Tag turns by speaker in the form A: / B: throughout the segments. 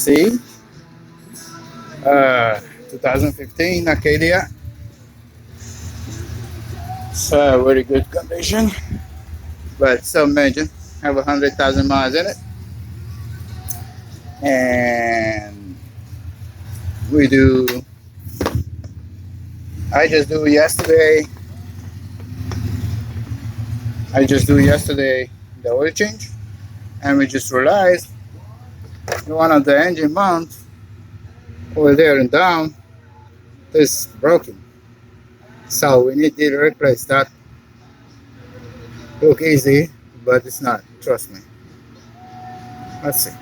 A: GMC 2015 Acadia. It's very good condition, but some engine have 100,000 miles in it, and we do. I just do yesterday the oil change, and we just realized one of the engine mounts over there and down is broken, so we need to replace that. Look easy, but it's not, trust me. Let's see.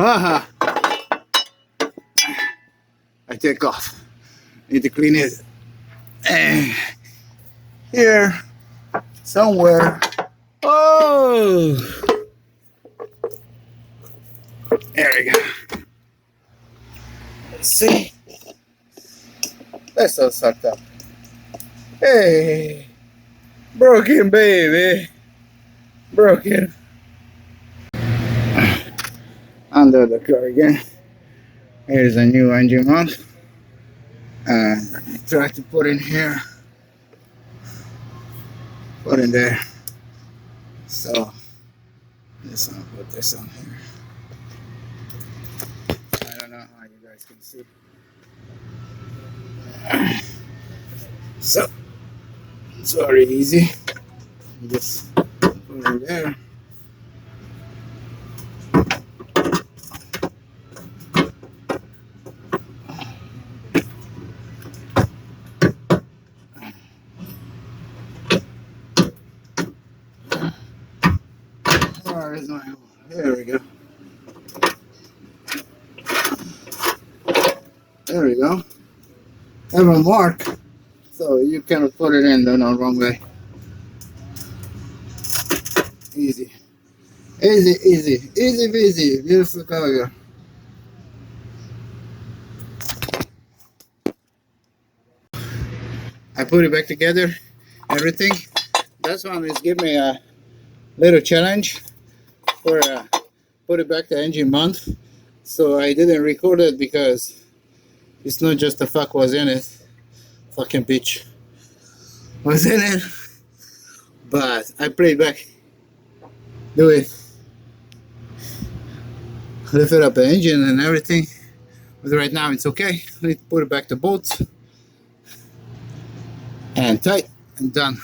A: Haha, I take off. Need to clean it. Here, somewhere. Oh, there we go. Let's see. That's all sucked up. Hey, broken, baby. Broken. Under the car again. Here's a new engine mount. And try to put in here. Put in there. So, this one, put this on here. I don't know how you guys can see. So, it's very easy. Just put it there. Where is my hole? There we go. There we go. Have a mark, so you can put it in the wrong way. Easy. Easy, easy. Easy peasy. Beautiful color. I put it back together, everything. This one is give me a little challenge for put it back to engine mount. So I didn't record it because it's not just the fuck was in it. Fucking bitch was in it. But I played back. Do it. Lift it up the engine and everything. But right now it's okay. Let's put it back to bolts. And tight and done.